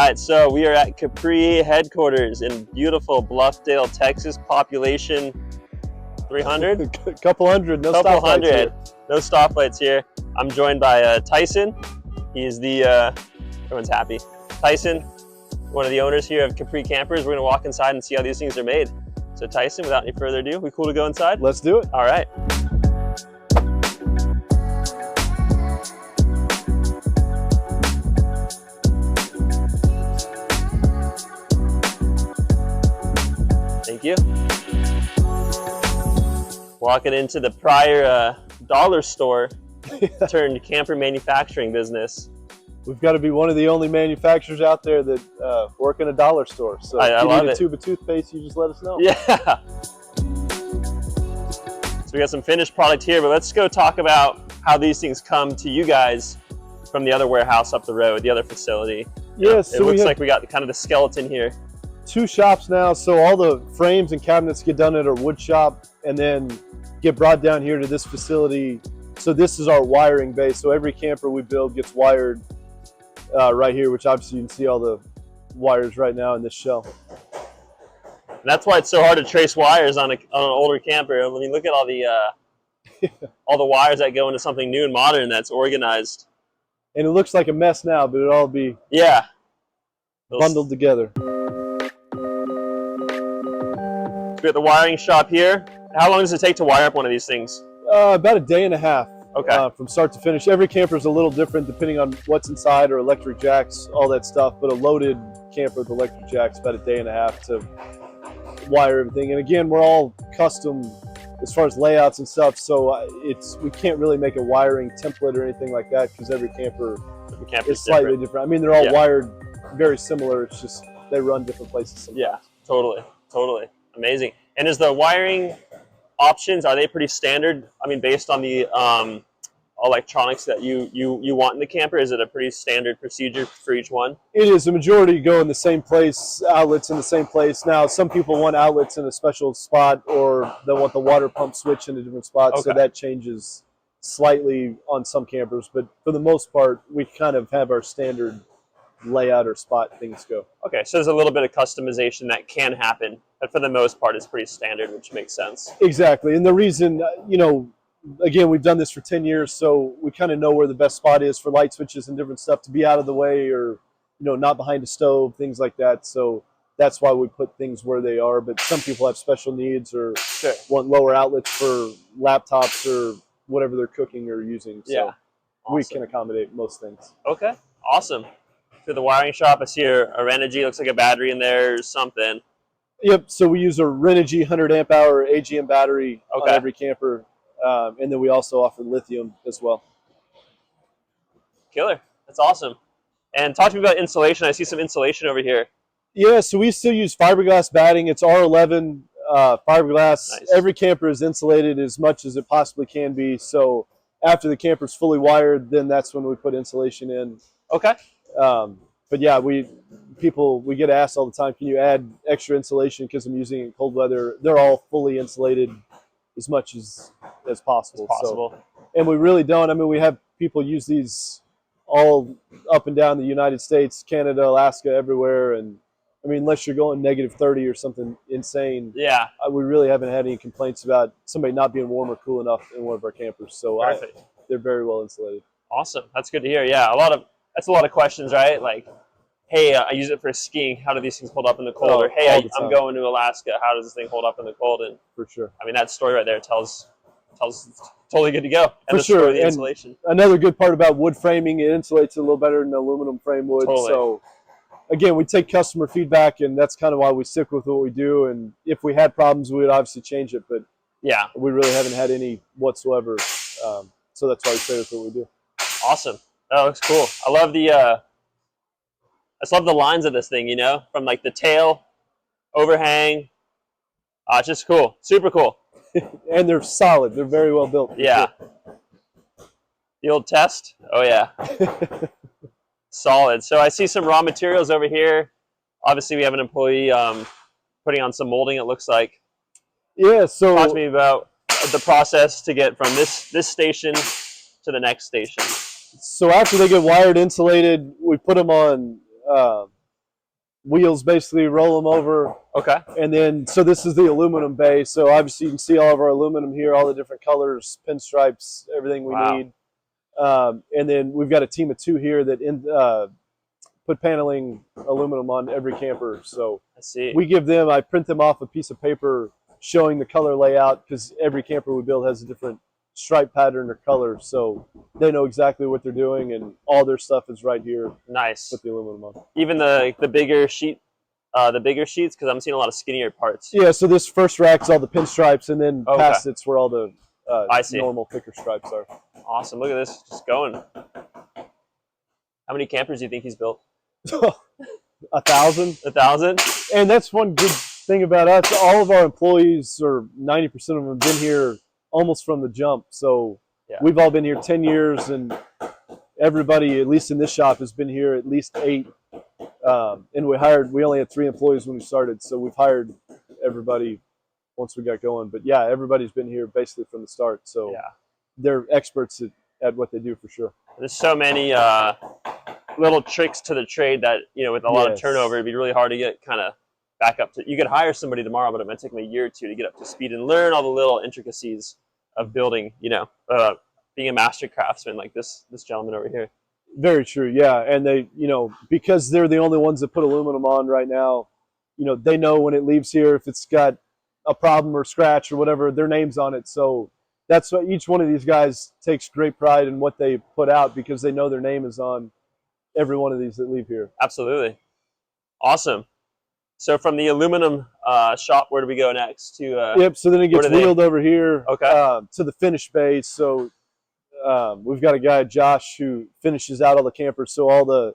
right, so we are at Capri headquarters in beautiful Bluff Dale, Texas. Population 300? A couple hundred, no couple stoplights hundred, here. no stoplights here. I'm joined by Tyson. He's the, everyone's happy. Tyson, one of the owners here of Capri Campers. We're gonna walk inside and see how these things are made. So Tyson, without any further ado, we cool to go inside? Let's do it. All right. Thank you. Walking into the prior dollar store turned camper manufacturing business. We've got to be one of the only manufacturers out there that work in a dollar store. So if you need a tube of toothpaste, you just let us know. Yeah. So we got some finished product here, but let's go talk about how these things come to you guys from the other warehouse up the road, the other facility. Yes. It looks like we got kind of the skeleton here. 2 shops now, so all the frames and cabinets get done at our wood shop and then get brought down here to this facility. So this is our wiring base. So every camper we build gets wired right here, which obviously you can see all the wires right now in this shell. And that's why it's so hard to trace wires on an older camper. I mean, look at all the all the wires that go into something new and modern that's organized. And it looks like a mess now, but it'll all be bundled together. We're at the wiring shop here. How long does it take to wire up one of these things? About a day and a half. Okay. From start to finish. Every camper is a little different depending on what's inside or electric jacks, all that stuff. But a loaded camper with electric jacks, about a day and a half to wire everything. And again, we're all custom as far as layouts and stuff. So we can't really make a wiring template or anything like that because every camper is slightly different. I mean, they're all wired very similar. It's just they run different places sometimes. Yeah, totally. Amazing. And is the wiring options, are they pretty standard? I mean, based on the electronics that you want in the camper, is it a pretty standard procedure for each one? It is. The majority go in the same place, outlets in the same place. Now, some people want outlets in a special spot, or they want the water pump switch in a different spot, so that changes slightly on some campers. But for the most part, we kind of have our standard layout or spot things go. Okay, so there's a little bit of customization that can happen, but for the most part it's pretty standard, which makes sense. Exactly. And the reason, again, we've done this for 10 years, so we kind of know where the best spot is for light switches and different stuff to be out of the way, or not behind a stove, things like that. So that's why we put things where they are. But some people have special needs or want lower outlets for laptops or whatever they're cooking or using. So we can accommodate most things. Okay, awesome. To the wiring shop, I see a Renogy, looks like a battery in there or something. Yep, so we use a Renogy 100 amp hour AGM battery on every camper, and then we also offer lithium as well. Killer, that's awesome. And talk to me about insulation. I see some insulation over here. Yeah, so we still use fiberglass batting. It's R11 fiberglass. Nice. Every camper is insulated as much as it possibly can be, so after the camper's fully wired, then that's when we put insulation in. Okay. But yeah, we get asked all the time, can you add extra insulation because I'm using it in cold weather? They're all fully insulated as much as possible. So, and we really don't. I mean, we have people use these all up and down the United States, Canada, Alaska, everywhere. And I mean, unless you're going -30 or something insane, we really haven't had any complaints about somebody not being warm or cool enough in one of our campers. So they're very well insulated. Awesome. That's good to hear. Yeah, that's a lot of questions, right? Like, hey, I use it for skiing. How do these things hold up in the cold? Or, hey, I'm going to Alaska. How does this thing hold up in the cold? And for sure. I mean, that story right there tells totally good to go. And for sure. The insulation. Another good part about wood framing, it insulates a little better than aluminum frame wood. Totally. So, again, we take customer feedback, and that's kind of why we stick with what we do. And if we had problems, we would obviously change it. But we really haven't had any whatsoever. So that's why we stay with what we do. Awesome. That looks cool. I love the lines of this thing, from like the tail, overhang. It's just cool. Super cool. And they're solid. They're very well built. Yeah. Sure. The old test? Oh, yeah. Solid. So I see some raw materials over here. Obviously, we have an employee putting on some molding, it looks like. Yeah, so talk to me about the process to get from this station to the next station. So after they get wired, insulated, we put them on wheels basically, roll them over. Okay. And then, so this is the aluminum bay. So obviously you can see all of our aluminum here, all the different colors, pinstripes, everything we need. And then we've got a team of 2 here that put paneling aluminum on every camper. So I see. I print them off a piece of paper showing the color layout, because every camper we build has a different stripe pattern or color. So they know exactly what they're doing, and all their stuff is right here. Nice. With the aluminum on. Even the bigger sheet, the bigger sheets, because I'm seeing a lot of skinnier parts. Yeah, so this first rack's all the pinstripes, and then past it's where all the normal thicker stripes are. Awesome. Look at this, just going. How many campers do you think he's built? 1,000. 1,000? And that's one good thing about us. All of our employees, or 90% of them, have been here almost from the jump. So we've all been here 10 years, and everybody, at least in this shop, has been here at least 8. And we only had 3 employees when we started, so we've hired everybody once we got going. But yeah, everybody's been here basically from the start. So they're experts at what they do for sure. There's so many little tricks to the trade that, with a lot of turnover, it'd be really hard to get kind of back up to. You could hire somebody tomorrow, but it might take them a year or 2 to get up to speed and learn all the little intricacies of building, being a master craftsman like this gentleman over here. Very true, yeah. And they, because they're the only ones that put aluminum on right now, they know when it leaves here, if it's got a problem or scratch or whatever, their name's on it. So that's what each one of these guys takes great pride in what they put out, because they know their name is on every one of these that leave here. Absolutely. Awesome. So from the aluminum shop, where do we go next? Yep, so then it gets wheeled over here to the finish bay. So we've got a guy, Josh, who finishes out all the campers. So all the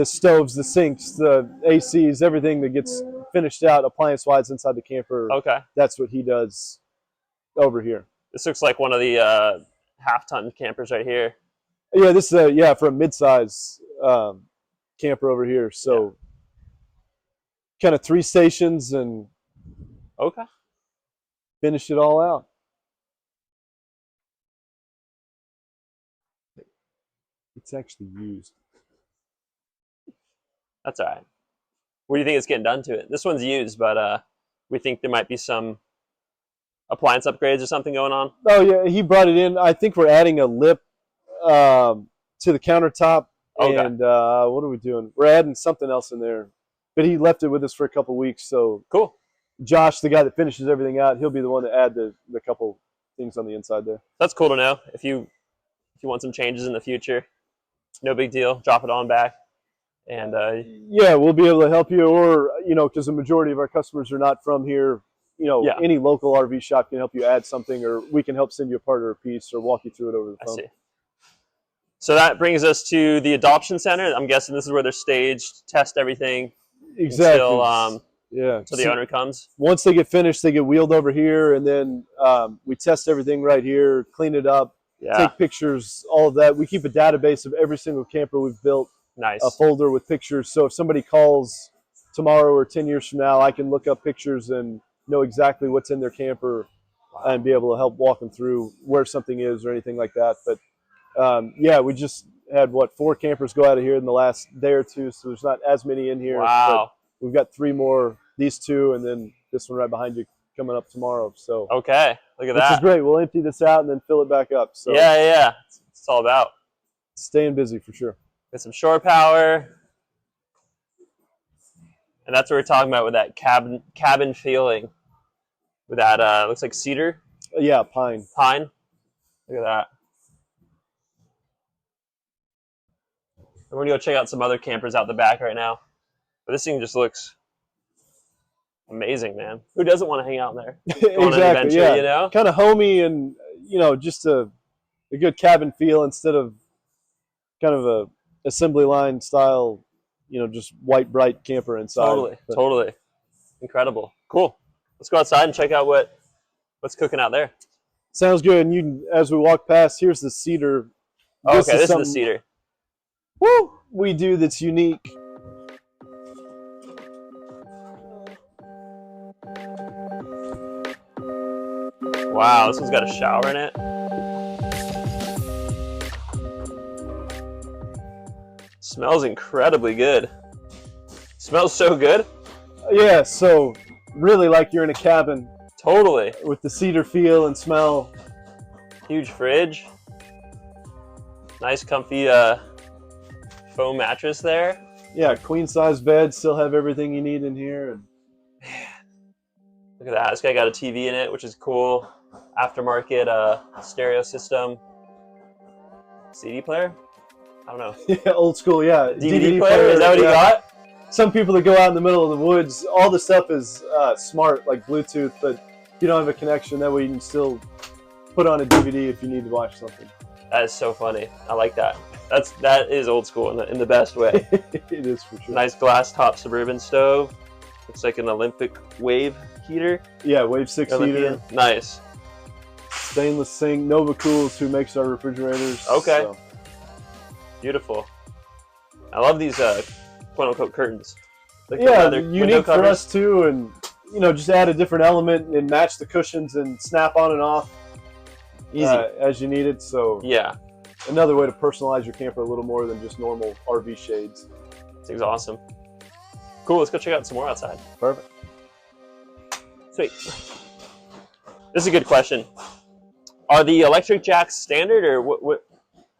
stoves, the sinks, the ACs, everything that gets finished out appliance-wise inside the camper, that's what he does over here. This looks like one of the half-ton campers right here. Yeah, this is for a mid-size camper over here. So kind of 3 stations and finish it all out. It's actually used. That's all right. What do you think it's getting done to it? This one's used, but we think there might be some appliance upgrades or something going on. Oh yeah, he brought it in. I think we're adding a lip to the countertop, and what are we doing? We're adding something else in there, but he left it with us for a couple weeks. So cool. Josh, the guy that finishes everything out, he'll be the one to add the couple things on the inside there. That's cool to know. If you want some changes in the future, no big deal. Drop it on back. And yeah, we'll be able to help you, or because the majority of our customers are not from here. Any local RV shop can help you add something, or we can help send you a part or a piece, or walk you through it over the phone. I see. So that brings us to the adoption center. I'm guessing this is where they're staged, test everything. Exactly. Until the owner comes. Once they get finished, they get wheeled over here, and then we test everything right here, clean it up, take pictures, all of that. We keep a database of every single camper we've built. Nice. A folder with pictures. So if somebody calls tomorrow or 10 years from now, I can look up pictures and know exactly what's in their camper and be able to help walk them through where something is or anything like that. But we just had 4 campers go out of here in the last day or 2, so there's not as many in here. Wow. But we've got 3 more, these 2, and then this one right behind you coming up tomorrow. So look at that. Which is great. We'll empty this out and then fill it back up. So yeah. It's all about staying busy for sure. Get some shore power. And that's what we're talking about with that cabin feeling. With that, looks like cedar. Yeah, pine. Pine. Look at that. I'm going to go check out some other campers out the back right now. But this thing just looks amazing, man. Who doesn't want to hang out in there? Go on an adventure, Kind of homey and, just a good cabin feel instead of kind of a assembly line style, just white, bright camper inside. Totally. Incredible. Cool. Let's go outside and check out what's cooking out there. Sounds good. And as we walk past, here's the cedar. This is the cedar. We do that's unique. Wow, this one's got a shower in it. Smells incredibly good. Smells so good. Yeah, so really like you're in a cabin. Totally. With the cedar feel and smell. Huge fridge. Nice comfy foam mattress there. Yeah, queen size bed, still have everything you need in here. Look at that, this guy got a TV in it, which is cool. Aftermarket stereo system. CD player? I don't know. Yeah, old school, yeah. DVD player, is that what he got? Some people that go out in the middle of the woods, all the stuff is smart, like Bluetooth, but if you don't have a connection, that way you can still put on a DVD if you need to watch something. That is so funny. I like that. That is old school in the best way. It is for sure. Nice glass top Suburban stove. Looks like an Olympic wave heater. Yeah, Wave 6 heater. Nice. Stainless sink. Nova Cools, who makes our refrigerators. Okay. So. Beautiful. I love these quote unquote curtains. Like yeah, unique for us too, and just add a different element and match the cushions and snap on and off. Easy. As you need it. So yeah. Another way to personalize your camper a little more than just normal RV shades. This thing's awesome. Cool, let's go check out some more outside. Perfect. Sweet. This is a good question. Are the electric jacks standard, or what?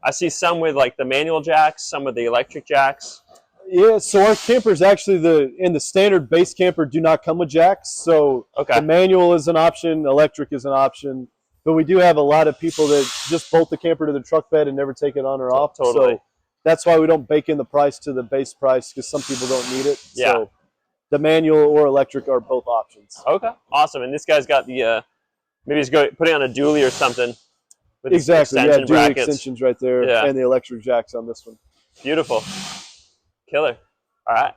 I see some with like the manual jacks, some with the electric jacks. Yeah, so our campers actually, in the standard base camper, do not come with jacks. So the manual is an option, electric is an option. But we do have a lot of people that just bolt the camper to the truck bed and never take it on or off. Totally. So that's why we don't bake in the price to the base price, because some people don't need it. Yeah. So the manual or electric are both options. Okay, awesome. And this guy's got the, maybe he's putting on a dually or something. With exactly, yeah, dual brackets. extensions right there, and the electric jacks on this one. Beautiful. Killer. All right.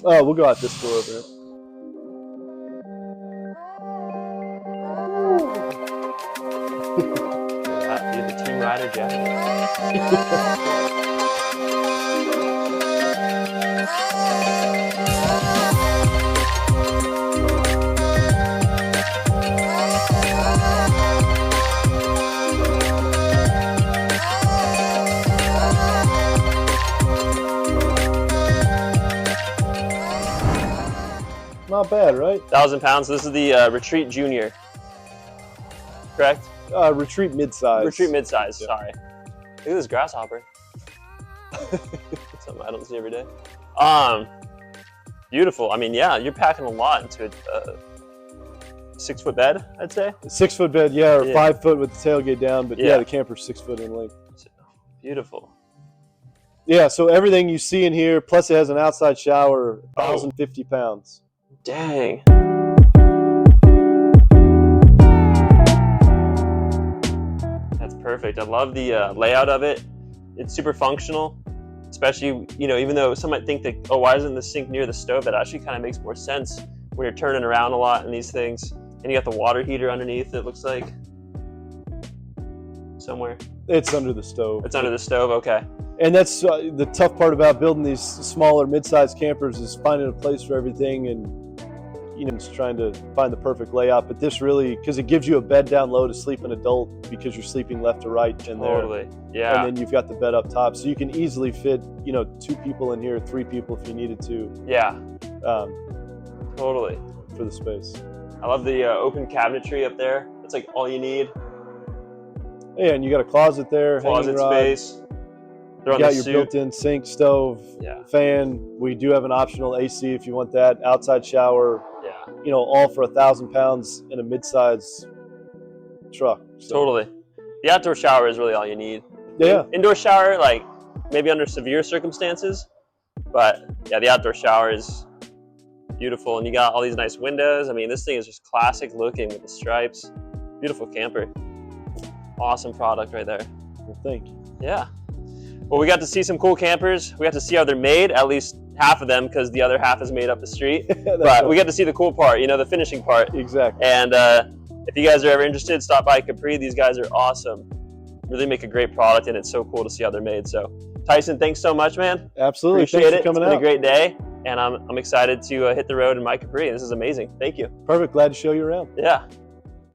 Oh, we'll go out this door over here. The Team Rider jacket. Not bad, right? 1,000 pounds. This is the Retreat Junior, correct? Retreat midsize. Retreat midsize. Yeah. Sorry. Look at this grasshopper. Something I don't see every day. Beautiful. I mean, yeah, you're packing a lot into a 6-foot bed, I'd say. 6-foot bed, yeah, or 5 foot with the tailgate down. But yeah, the camper's 6 foot in length. Beautiful. Yeah, so everything you see in here, plus it has an outside shower, 1,050 pounds. Dang. That's perfect. I love the layout of it. It's super functional, especially, even though some might think that, oh, why isn't the sink near the stove? It actually kind of makes more sense when you're turning around a lot in these things. And you got the water heater underneath, it looks like. Somewhere. It's under the stove. It's under the stove, okay. And that's the tough part about building these smaller mid-sized campers, is finding a place for everything and just trying to find the perfect layout. But this really, because it gives you a bed down low to sleep an adult, because you're sleeping left to right in there. Totally, yeah. And then you've got the bed up top, so you can easily fit 2 people in here, 3 people if you needed to. Yeah. Totally. For the space. I love the open cabinetry up there. That's like all you need. Yeah, and you got a closet there. Closet space. You got your built-in sink, stove, fan. We do have an optional AC if you want that. Outside shower. Yeah. All for 1,000 pounds in a mid-size truck. So. Totally. The outdoor shower is really all you need. Yeah. Indoor shower, like maybe under severe circumstances, but yeah, the outdoor shower is beautiful, and you got all these nice windows. I mean, this thing is just classic looking with the stripes. Beautiful camper. Awesome product right there. Well, thank you. Yeah. Well, we got to see some cool campers. We got to see how they're made, at least half of them, because the other half is made up the street. But we got to see the cool part, the finishing part. Exactly. And if you guys are ever interested, stop by Capri. These guys are awesome. Really make a great product, and it's so cool to see how they're made. So, Tyson, thanks so much, man. Absolutely. Appreciate thanks for coming It's been out. a great day, and I'm excited to hit the road in my Capri. This is amazing. Thank you. Perfect. Glad to show you around. Yeah.